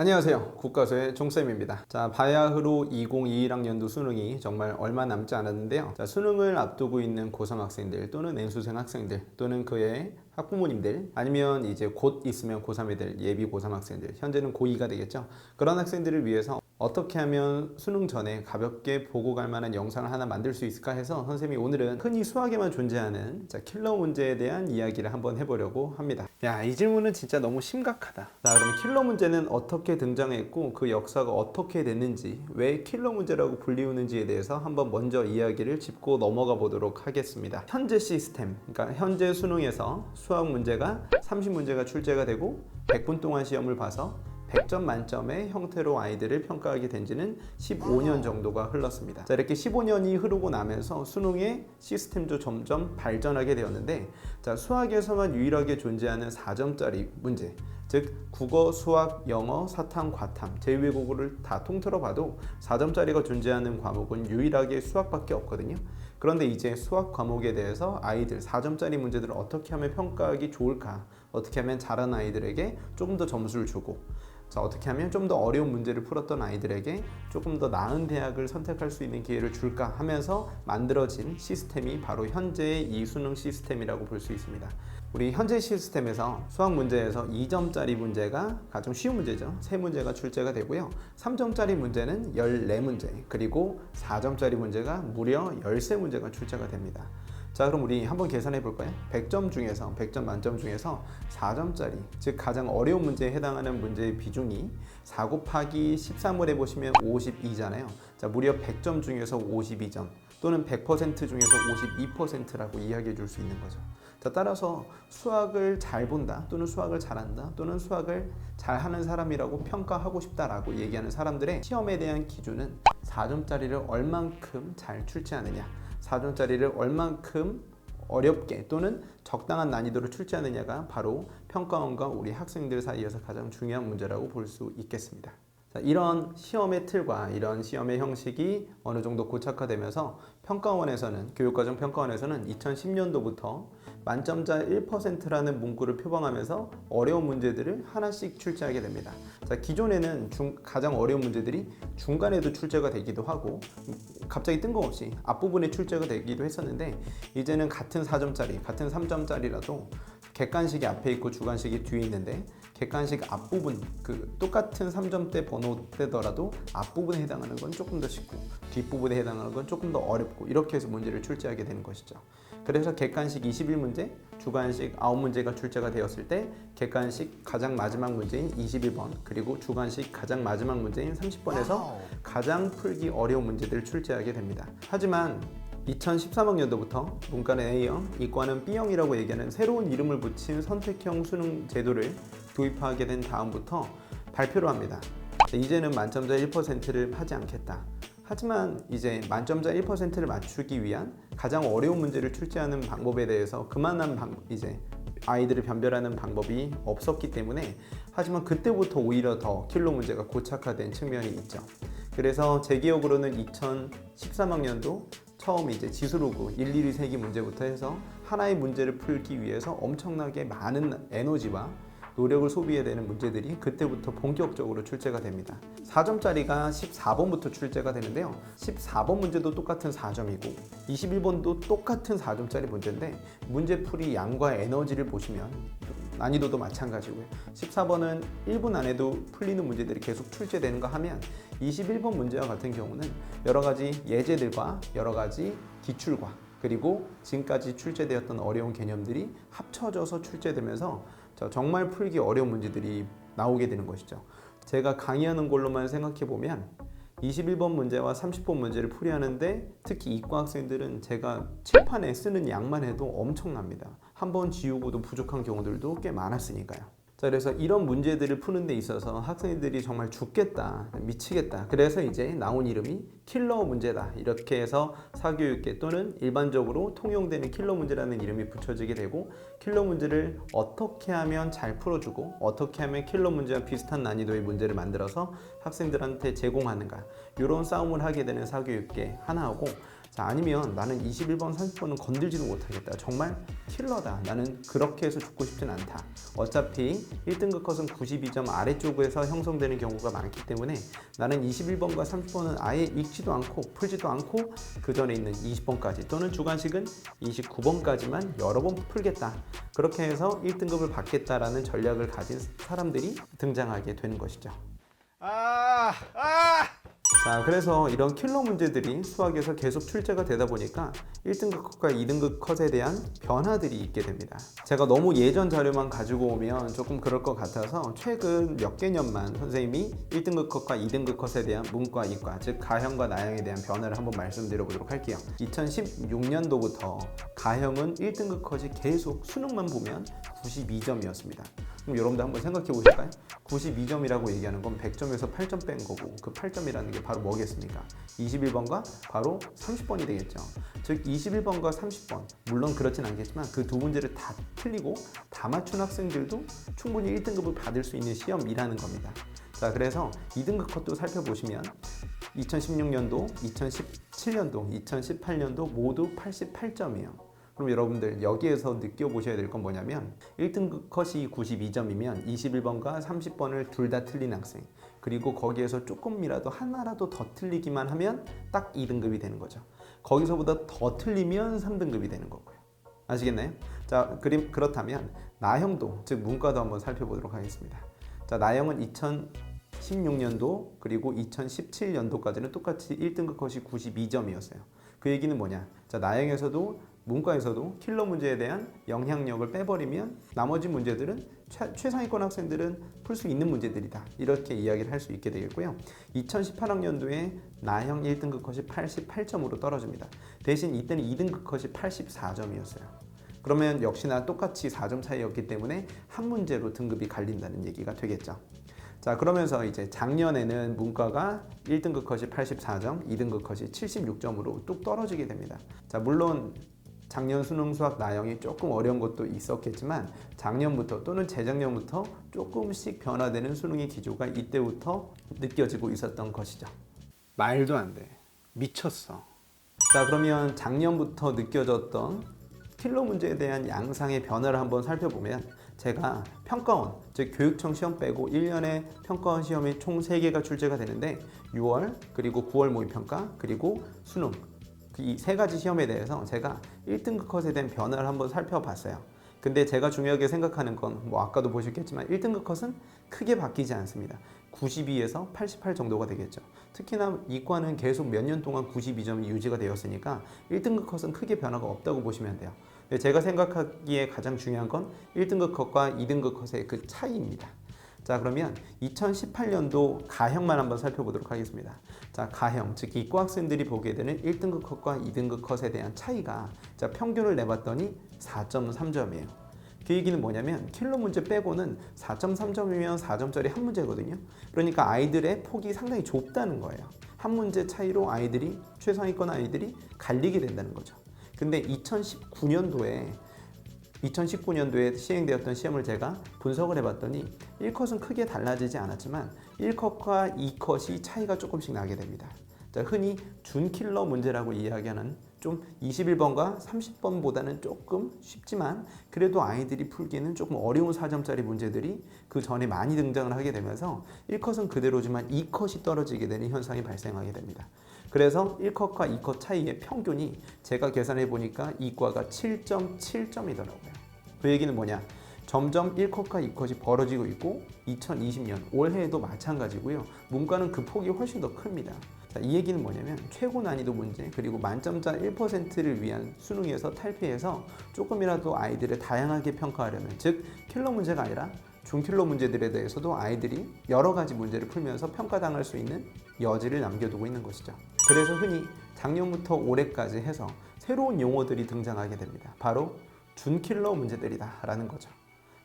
안녕하세요. 국가수의 종쌤입니다. 자, 바야흐로 2021학년도 수능이 정말 얼마 남지 않았는데요. 자, 수능을 앞두고 있는 고3 학생들 또는 N수생 학생들 또는 그의 학부모님들, 아니면 이제 곧 있으면 고3이 될 예비 고3 학생들, 현재는 고2가 되겠죠. 그런 학생들을 위해서 어떻게 하면 수능 전에 가볍게 보고 갈 만한 영상을 하나 만들 수 있을까 해서 선생님이 오늘은 흔히 수학에만 존재하는 킬러 문제에 대한 이야기를 한번 해보려고 합니다. 야, 이 질문은 진짜 너무 심각하다. 자, 그럼 킬러 문제는 어떻게 등장했고 그 역사가 어떻게 됐는지, 왜 킬러 문제라고 불리우는지에 대해서 한번 먼저 이야기를 짚고 넘어가 보도록 하겠습니다. 현재 시스템, 그러니까 현재 수능에서 수학 문제가 30문제가 출제가 되고 100분 동안 시험을 봐서 100점 만점의 형태로 아이들을 평가하게 된 지는 15년 정도가 흘렀습니다. 자, 이렇게 15년이 흐르고 나면서 수능의 시스템도 점점 발전하게 되었는데, 자, 수학에서만 유일하게 존재하는 4점짜리 문제, 즉 국어, 수학, 영어, 사탐, 과탐, 제2외국어를 다 통틀어 봐도 4점짜리가 존재하는 과목은 유일하게 수학밖에 없거든요. 그런데 이제 수학 과목에 대해서 아이들 4점짜리 문제들을 어떻게 하면 평가하기 좋을까, 어떻게 하면 잘하는 아이들에게 조금 더 점수를 주고, 자, 어떻게 하면 좀 더 어려운 문제를 풀었던 아이들에게 조금 더 나은 대학을 선택할 수 있는 기회를 줄까 하면서 만들어진 시스템이 바로 현재의 이 수능 시스템이라고 볼 수 있습니다. 우리 현재 시스템에서 수학 문제에서 2점짜리 문제가 가장 쉬운 문제죠. 3문제가 출제가 되고요. 3점짜리 문제는 14문제, 그리고 4점짜리 문제가 무려 13문제가 출제가 됩니다. 자, 그럼 우리 한번 계산해 볼까요? 100점 중에서, 100점 만점 중에서 4점짜리, 즉 가장 어려운 문제에 해당하는 문제의 비중이 4 곱하기 13을 해보시면 52잖아요. 자, 무려 100점 중에서 52점, 또는 100% 중에서 52%라고 이야기해 줄 수 있는 거죠. 자, 따라서 수학을 잘 본다, 또는 수학을 잘한다, 또는 수학을 잘하는 사람이라고 평가하고 싶다라고 얘기하는 사람들의 시험에 대한 기준은 4점짜리를 얼만큼 잘 출제하느냐, 4점짜리를 얼만큼 어렵게 또는 적당한 난이도로 출제하느냐가 바로 평가원과 우리 학생들 사이에서 가장 중요한 문제라고 볼 수 있겠습니다. 자, 이런 시험의 틀과 이런 시험의 형식이 어느 정도 고착화되면서 평가원에서는, 교육과정 평가원에서는 2010년도부터 만점자 1%라는 문구를 표방하면서 어려운 문제들을 하나씩 출제하게 됩니다. 자, 기존에는 가장 어려운 문제들이 중간에도 출제가 되기도 하고 갑자기 뜬금없이 앞부분에 출제가 되기도 했었는데, 이제는 같은 4점짜리, 같은 3점짜리라도 객관식이 앞에 있고 주관식이 뒤에 있는데, 객관식 앞부분, 그 똑같은 3점대 번호대더라도 앞부분에 해당하는 건 조금 더 쉽고 뒷부분에 해당하는 건 조금 더 어렵고, 이렇게 해서 문제를 출제하게 되는 것이죠. 그래서 객관식 21문제, 주관식 9문제가 출제가 되었을 때 객관식 가장 마지막 문제인 21번, 그리고 주관식 가장 마지막 문제인 30번에서 가장 풀기 어려운 문제들을 출제하게 됩니다. 하지만 2013학년도부터 문과는 A형, 이과는 B형이라고 얘기하는 새로운 이름을 붙인 선택형 수능 제도를 도입하게 된 다음부터 발표를 합니다. 이제는 만점자 1%를 하지 않겠다. 하지만 이제 만점자 1%를 맞추기 위한 가장 어려운 문제를 출제하는 방법에 대해서 그만한 이제 아이들을 변별하는 방법이 없었기 때문에, 하지만 그때부터 오히려 더 킬러 문제가 고착화된 측면이 있죠. 그래서 제 기억으로는 2013학년도 처음 이제 지수로그 112 세기 문제부터 해서 하나의 문제를 풀기 위해서 엄청나게 많은 에너지와 노력을 소비해야 되는 문제들이 그때부터 본격적으로 출제가 됩니다. 4점짜리가 14번부터 출제가 되는데요. 14번 문제도 똑같은 4점이고 21번도 똑같은 4점짜리 문제인데, 문제풀이 양과 에너지를 보시면 난이도도 마찬가지고요. 14번은 1분 안에도 풀리는 문제들이 계속 출제되는가 하면, 21번 문제와 같은 경우는 여러 가지 예제들과 여러 가지 기출과 그리고 지금까지 출제되었던 어려운 개념들이 합쳐져서 출제되면서 정말 풀기 어려운 문제들이 나오게 되는 것이죠. 제가 강의하는 걸로만 생각해 보면 21번 문제와 30번 문제를 풀이하는데, 특히 이과 학생들은 제가 칠판에 쓰는 양만 해도 엄청납니다. 한 번 지우고도 부족한 경우들도 꽤 많았으니까요. 자, 그래서 이런 문제들을 푸는 데 있어서 학생들이 정말 죽겠다, 미치겠다. 그래서 이제 나온 이름이 킬러 문제다. 이렇게 해서 사교육계 또는 일반적으로 통용되는 킬러 문제라는 이름이 붙여지게 되고, 킬러 문제를 어떻게 하면 잘 풀어주고 어떻게 하면 킬러 문제와 비슷한 난이도의 문제를 만들어서 학생들한테 제공하는가, 이런 싸움을 하게 되는 사교육계 하나하고, 자, 아니면 나는 21번, 30번은 건들지도 못하겠다. 정말 킬러다. 나는 그렇게 해서 죽고 싶진 않다. 어차피 1등급 컷은 92점 아래쪽에서 형성되는 경우가 많기 때문에 나는 21번과 30번은 아예 읽지도 않고 풀지도 않고 그 전에 있는 20번까지 또는 주관식은 29번까지만 여러 번 풀겠다. 그렇게 해서 1등급을 받겠다라는 전략을 가진 사람들이 등장하게 되는 것이죠. 자, 그래서 이런 킬러 문제들이 수학에서 계속 출제가 되다 보니까 1등급 컷과 2등급 컷에 대한 변화들이 있게 됩니다. 제가 너무 예전 자료만 가지고 오면 조금 그럴 것 같아서 최근 몇 개년만 선생님이 1등급 컷과 2등급 컷에 대한 문과, 이과, 즉 가형과 나형에 대한 변화를 한번 말씀드려 보도록 할게요. 2016년도부터 가형은 1등급 컷이 계속 수능만 보면 92점이었습니다. 그럼 여러분들 한번 생각해 보실까요? 92점이라고 얘기하는 건 100점에서 8점 뺀 거고 그 8점이라는 게 바로 뭐겠습니까? 21번과 바로 30번이 되겠죠. 즉 21번과 30번, 물론 그렇진 않겠지만 그 두 문제를 다 틀리고 다 맞춘 학생들도 충분히 1등급을 받을 수 있는 시험이라는 겁니다. 자, 그래서 2등급 컷도 살펴보시면 2016년도, 2017년도, 2018년도 모두 88점이에요. 그럼 여러분들 여기에서 느껴보셔야 될 건 뭐냐면 1등급 컷이 92점이면 21번과 30번을 둘 다 틀린 학생, 그리고 거기에서 조금이라도 하나라도 더 틀리기만 하면 딱 2등급이 되는 거죠. 거기서보다 더 틀리면 3등급이 되는 거고요. 아시겠나요? 자, 그렇다면 나형도, 즉 문과도 한번 살펴보도록 하겠습니다. 자, 나형은 2016년도 그리고 2017년도까지는 똑같이 1등급 컷이 92점이었어요. 그 얘기는 뭐냐? 자, 나형에서도 문과에서도 킬러 문제에 대한 영향력을 빼버리면 나머지 문제들은 최상위권 학생들은 풀 수 있는 문제들이다. 이렇게 이야기를 할 수 있게 되겠고요. 2018학년도에 나형 1등급 컷이 88점으로 떨어집니다. 대신 이때는 2등급 컷이 84점이었어요. 그러면 역시나 똑같이 4점 차이였기 때문에 한 문제로 등급이 갈린다는 얘기가 되겠죠. 자, 그러면서 이제 작년에는 문과가 1등급 컷이 84점, 2등급 컷이 76점으로 뚝 떨어지게 됩니다. 자, 물론 작년 수능 수학 나형이 조금 어려운 것도 있었겠지만 작년부터 또는 재작년부터 조금씩 변화되는 수능의 기조가 이때부터 느껴지고 있었던 것이죠. 말도 안 돼. 미쳤어. 자, 그러면 작년부터 느껴졌던 킬러 문제에 대한 양상의 변화를 한번 살펴보면 제가 평가원, 즉 교육청 시험 빼고 1년에 평가원 시험이 총 3개가 출제가 되는데 6월 그리고 9월 모의평가 그리고 수능, 이 3가지 시험에 대해서 제가 1등급 컷에 대한 변화를 한번 살펴봤어요. 근데 제가 중요하게 생각하는 건 뭐 아까도 보셨겠지만 1등급 컷은 크게 바뀌지 않습니다. 92에서 88 정도가 되겠죠. 특히나 이과는 계속 몇 년 동안 92점이 유지가 되었으니까 1등급 컷은 크게 변화가 없다고 보시면 돼요. 근데 제가 생각하기에 가장 중요한 건 1등급 컷과 2등급 컷의 그 차이입니다. 자, 그러면 2018년도 가형만 한번 살펴보도록 하겠습니다. 자, 가형, 즉 이과 학생들이 보게 되는 1등급 컷과 2등급 컷에 대한 차이가, 자, 평균을 내봤더니 4.3점이에요. 그 얘기는 뭐냐면 킬러 문제 빼고는 4.3점이면 4점짜리 한 문제거든요. 그러니까 아이들의 폭이 상당히 좁다는 거예요. 한 문제 차이로 아이들이, 최상위권 아이들이 갈리게 된다는 거죠. 근데 2019년도에 시행되었던 시험을 제가 분석을 해봤더니 1컷은 크게 달라지지 않았지만 1컷과 2컷이 차이가 조금씩 나게 됩니다. 자, 흔히 준킬러 문제라고 이야기하는 좀 21번과 30번보다는 조금 쉽지만 그래도 아이들이 풀기는 조금 어려운 4점짜리 문제들이 그 전에 많이 등장을 하게 되면서 1컷은 그대로지만 2컷이 떨어지게 되는 현상이 발생하게 됩니다. 그래서 1컷과 2컷 차이의 평균이 제가 계산해 보니까 이과가 7.7점이더라고요. 그 얘기는 뭐냐? 점점 1컷과 2컷이 벌어지고 있고 2020년 올해에도 마찬가지고요. 문과는 그 폭이 훨씬 더 큽니다. 자, 이 얘기는 뭐냐면 최고 난이도 문제 그리고 만점자 1%를 위한 수능에서 탈피해서 조금이라도 아이들을 다양하게 평가하려면, 즉 킬러 문제가 아니라 준킬러 문제들에 대해서도 아이들이 여러 가지 문제를 풀면서 평가당할 수 있는 여지를 남겨두고 있는 것이죠. 그래서 흔히 작년부터 올해까지 해서 새로운 용어들이 등장하게 됩니다. 바로 준킬러 문제들이다 라는 거죠.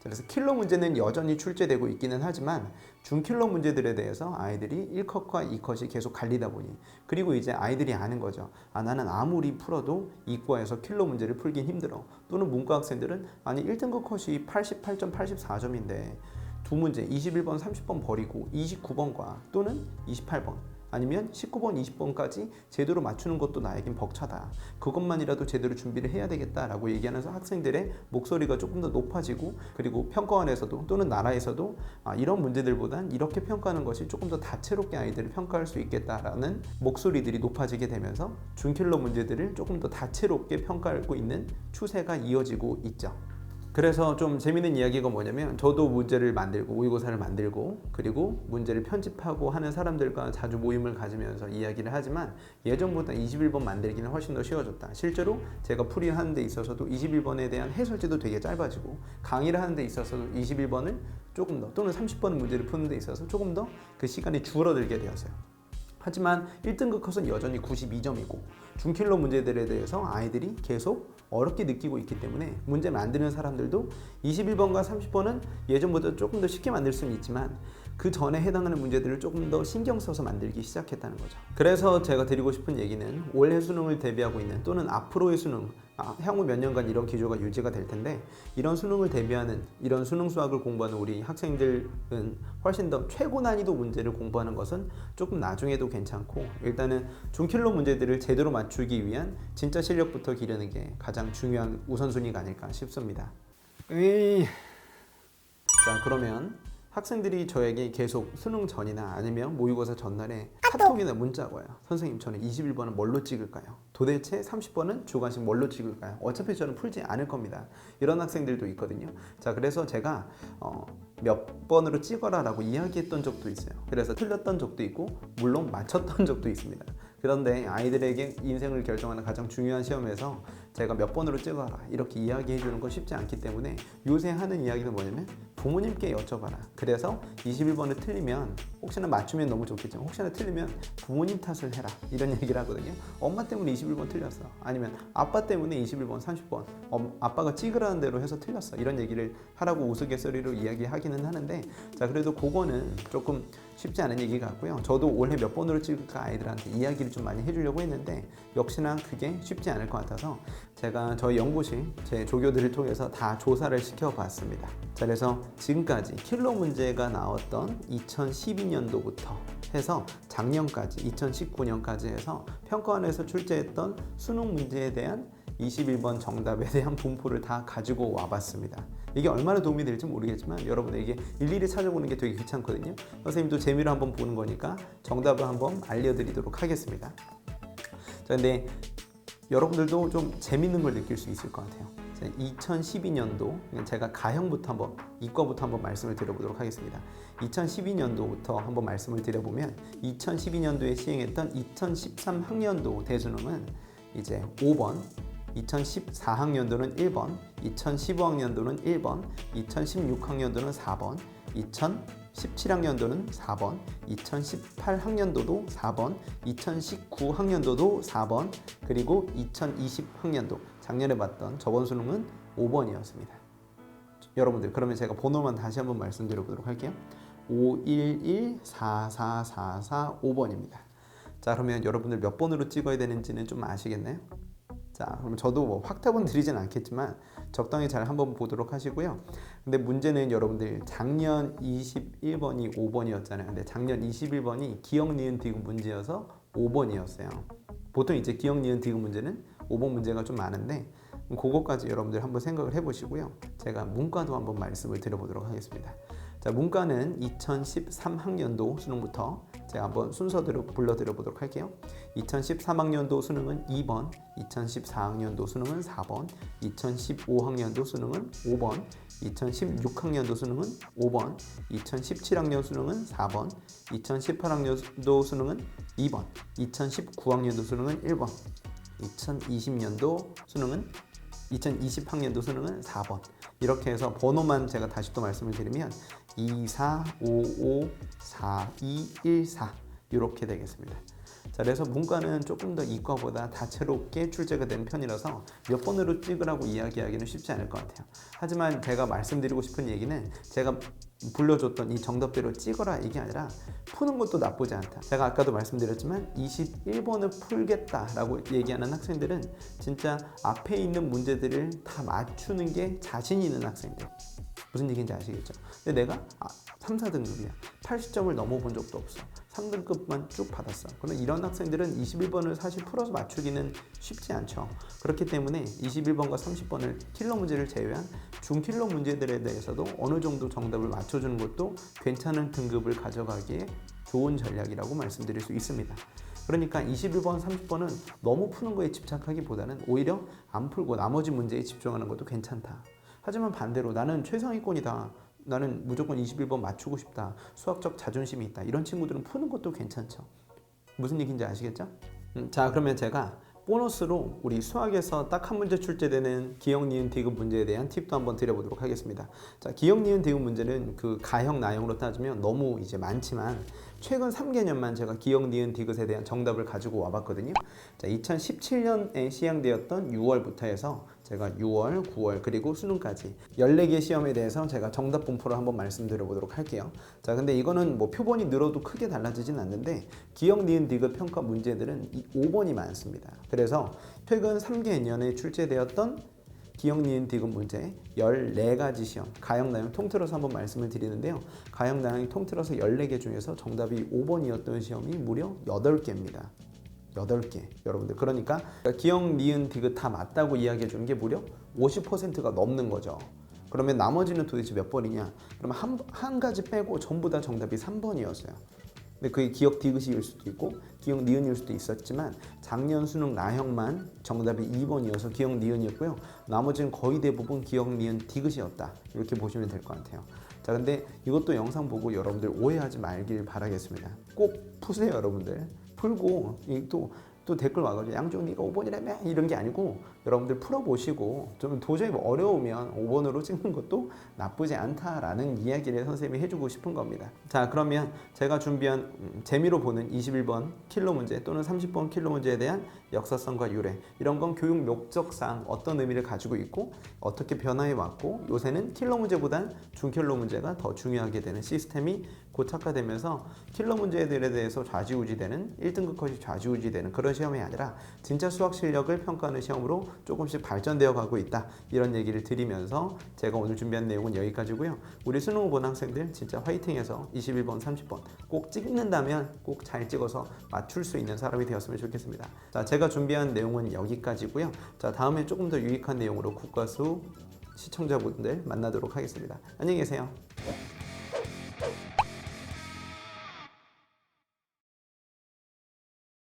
그래서 킬러 문제는 여전히 출제되고 있기는 하지만 준킬러 문제들에 대해서 아이들이 1컷과 2컷이 계속 갈리다 보니, 그리고 이제 아이들이 아는 거죠. 아, 나는 아무리 풀어도 이과에서 킬러 문제를 풀긴 힘들어. 또는 문과 학생들은 아니 1등급 컷이 88점, 84점인데 두 문제 21번, 30번 버리고 29번과 또는 28번 아니면 19번, 20번까지 제대로 맞추는 것도 나에겐 벅차다. 그것만이라도 제대로 준비를 해야 되겠다라고 얘기하면서 학생들의 목소리가 조금 더 높아지고, 그리고 평가원에서도 또는 나라에서도 이런 문제들보단 이렇게 평가하는 것이 조금 더 다채롭게 아이들을 평가할 수 있겠다라는 목소리들이 높아지게 되면서 준킬러 문제들을 조금 더 다채롭게 평가하고 있는 추세가 이어지고 있죠. 그래서 좀 재밌는 이야기가 뭐냐면, 저도 문제를 만들고 모의고사를 만들고 그리고 문제를 편집하고 하는 사람들과 자주 모임을 가지면서 이야기를 하지만, 예전보다 21번 만들기는 훨씬 더 쉬워졌다. 실제로 제가 풀이하는 데 있어서도 21번에 대한 해설지도 되게 짧아지고, 강의를 하는 데 있어서도 21번을 조금 더, 또는 30번 문제를 푸는 데 있어서 조금 더 그 시간이 줄어들게 되었어요. 하지만 1등급 컷은 여전히 92점이고 준킬러 문제들에 대해서 아이들이 계속 어렵게 느끼고 있기 때문에 문제 만드는 사람들도 21번과 30번은 예전보다 조금 더 쉽게 만들 수는 있지만 그 전에 해당하는 문제들을 조금 더 신경 써서 만들기 시작했다는 거죠. 그래서 제가 드리고 싶은 얘기는, 올해 수능을 대비하고 있는, 또는 앞으로의 수능, 향후 몇 년간 이런 기조가 유지가 될 텐데, 이런 수능을 대비하는, 이런 수능 수학을 공부하는 우리 학생들은 훨씬 더 최고 난이도 문제를 공부하는 것은 조금 나중에도 괜찮고, 일단은 준킬러 문제들을 제대로 맞추기 위한 진짜 실력부터 기르는 게 가장 중요한 우선순위가 아닐까 싶습니다. 자, 그러면 학생들이 저에게 계속 수능 전이나 아니면 모의고사 전날에 카톡이나 문자가 와요. 선생님, 저는 21번은 뭘로 찍을까요? 도대체 30번은 주관식 뭘로 찍을까요? 어차피 저는 풀지 않을 겁니다. 이런 학생들도 있거든요. 자, 그래서 제가 몇 번으로 찍어라 라고 이야기했던 적도 있어요. 그래서 틀렸던 적도 있고 물론 맞췄던 적도 있습니다. 그런데 아이들에게 인생을 결정하는 가장 중요한 시험에서 제가 몇 번으로 찍어라 이렇게 이야기해 주는 건 쉽지 않기 때문에, 요새 하는 이야기는 뭐냐면 부모님께 여쭤봐라. 그래서 21번을 틀리면, 혹시나 맞추면 너무 좋겠지만 혹시나 틀리면 부모님 탓을 해라, 이런 얘기를 하거든요. 엄마 때문에 21번 틀렸어, 아니면 아빠 때문에 21번, 30번 아빠가 찍으라는 대로 해서 틀렸어, 이런 얘기를 하라고 우스갯소리로 이야기하기는 하는데, 자, 그래도 그거는 조금 쉽지 않은 얘기 같고요. 저도 올해 몇 번으로 찍을까 아이들한테 이야기를 좀 많이 해주려고 했는데 역시나 그게 쉽지 않을 것 같아서 제가 저희 연구실 제 조교들을 통해서 다 조사를 시켜봤습니다. 자, 그래서 지금까지 킬러 문제가 나왔던 2012년도부터 해서 작년까지 2019년까지 해서 평가원에서 출제했던 수능 문제에 대한 21번 정답에 대한 분포를 다 가지고 와봤습니다. 이게 얼마나 도움이 될지 모르겠지만 여러분에게 일일이 찾아보는 게 되게 귀찮거든요. 선생님도 재미로 한번 보는 거니까 정답을 한번 알려드리도록 하겠습니다. 자, 근데 여러분들도 좀 재밌는 걸 느낄 수 있을 것 같아요. 2012년도, 제가 가형부터 한번, 이과부터 한번 말씀을 드려보도록 하겠습니다. 2012년도부터 한번 말씀을 드려보면, 2012년도에 시행했던 2013학년도 대수능은 이제 5번, 2014학년도는 1번, 2015학년도는 1번, 2016학년도는 4번, 2017학년도는 4번, 2018학년도도 4번, 2019학년도도 4번, 그리고 2020학년도, 작년에 봤던 저번 수능은 5번이었습니다. 여러분들, 그러면 제가 번호만 다시 한번 말씀드려보도록 할게요. 511-4444 5번입니다. 자, 그러면 여러분들 몇 번으로 찍어야 되는지는 좀 아시겠나요? 자, 그럼 저도 뭐 확답은 드리진 않겠지만 적당히 잘 한번 보도록 하시고요. 근데 문제는 여러분들 작년 21번이 5번이었잖아요. 근데 작년 21번이 기억, 니은, 디귿 문제여서 5번이었어요. 보통 이제 기억, 니은, 디귿 문제는 5번 문제가 좀 많은데, 그것까지 여러분들 한번 생각을 해보시고요. 제가 문과도 한번 말씀을 드려보도록 하겠습니다. 자, 문과는 2013학년도 수능부터 제가 한번 순서대로 불러드려 보도록 할게요. 2013학년도 수능은 2번, 2014학년도 수능은 4번, 2015학년도 수능은 5번, 2016학년도 수능은 5번, 2017학년 수능은 4번, 2018학년도 수능은 2번, 2019학년도 수능은 1번, 2020학년도 수능은 4번. 이렇게 해서 번호만 제가 다시 또 말씀을 드리면 24554214 이렇게 되겠습니다. 자, 그래서 문과는 조금 더 이과보다 다채롭게 출제가 되는 편이라서 몇 번으로 찍으라고 이야기하기는 쉽지 않을 것 같아요. 하지만 제가 말씀드리고 싶은 얘기는, 제가 불러줬던 이 정답대로 찍어라 이게 아니라 푸는 것도 나쁘지 않다. 제가 아까도 말씀드렸지만 21번을 풀겠다라고 얘기하는 학생들은 진짜 앞에 있는 문제들을 다 맞추는 게 자신 있는 학생들. 무슨 얘기인지 아시겠죠? 근데 내가 3, 4등급이야. 80점을 넘어본 적도 없어. 3등급만 쭉 받았어. 그러면 이런 학생들은 21번을 사실 풀어서 맞추기는 쉽지 않죠. 그렇기 때문에 21번과 30번을 킬러 문제를 제외한 중킬러 문제들에 대해서도 어느 정도 정답을 맞춰주는 것도 괜찮은 등급을 가져가기에 좋은 전략이라고 말씀드릴 수 있습니다. 그러니까 21번, 30번은 너무 푸는 거에 집착하기보다는 오히려 안 풀고 나머지 문제에 집중하는 것도 괜찮다. 하지만 반대로 나는 최상위권이다. 나는 무조건 21번 맞추고 싶다. 수학적 자존심이 있다. 이런 친구들은 푸는 것도 괜찮죠. 무슨 얘기인지 아시겠죠? 자, 그러면 제가 보너스로 우리 수학에서 딱 한 문제 출제되는 기억, 니은, 디귿 문제에 대한 팁도 한번 드려보도록 하겠습니다. 자, 기억, 니은, 디귿 문제는 그 가형, 나형으로 따지면 너무 이제 많지만 최근 3개년만 제가 기억, 니은, 디귿에 대한 정답을 가지고 와봤거든요. 자, 2017년에 시행되었던 6월부터 해서 제가 6월, 9월 그리고 수능까지 14개 시험에 대해서 제가 정답 분포를 한번 말씀드려 보도록 할게요. 자, 근데 이거는 뭐 표본이 늘어도 크게 달라지진 않는데 기억, 니은, 디귿 평가 문제들은 5번이 많습니다. 그래서 최근 3개년에 출제되었던 기억, 니은, 디귿 문제 14가지 시험, 가형, 나형 통틀어서 한번 말씀을 드리는데요. 가형, 나형이 통틀어서 14개 중에서 정답이 5번이었던 시험이 무려 8개입니다. 8개. 여러분들 그러니까 기억, 니은, 디귿 다 맞다고 이야기해 주는 게 무려 50%가 넘는 거죠. 그러면 나머지는 도대체 몇 번이냐? 그러면 한 가지 빼고 전부 다 정답이 3번이었어요. 근데 그게 기억 디귿일 수도 있고 기억 니은일 수도 있었지만 작년 수능 나형만 정답이 2번이어서 기억 니은이었고요. 나머지는 거의 대부분 기억 니은 디귿이었다. 이렇게 보시면 될 것 같아요. 자, 근데 이것도 영상 보고 여러분들 오해하지 말길 바라겠습니다. 꼭 푸세요, 여러분들. 풀고 또 댓글 와가지고 양쪽 네가 5번이라며 이런 게 아니고 여러분들 풀어보시고 좀 도저히 어려우면 5번으로 찍는 것도 나쁘지 않다라는 이야기를 선생님이 해주고 싶은 겁니다. 자, 그러면 제가 준비한 재미로 보는 21번 킬러 문제 또는 30번 킬러 문제에 대한 역사성과 유래, 이런 건 교육 목적상 어떤 의미를 가지고 있고 어떻게 변화해 왔고 요새는 킬러 문제보단 중킬러 문제가 더 중요하게 되는 시스템이 고착화되면서 킬러 문제들에 대해서 좌지우지되는 1등급 컷이 좌지우지되는 그런 시험이 아니라 진짜 수학 실력을 평가하는 시험으로 조금씩 발전되어 가고 있다, 이런 얘기를 드리면서 제가 오늘 준비한 내용은 여기까지고요. 우리 수능 본 학생들 진짜 화이팅해서 21번 30번 꼭 찍는다면 꼭 잘 찍어서 맞출 수 있는 사람이 되었으면 좋겠습니다. 자, 제가 준비한 내용은 여기까지고요. 자, 다음에 조금 더 유익한 내용으로 국가수 시청자분들 만나도록 하겠습니다. 안녕히 계세요.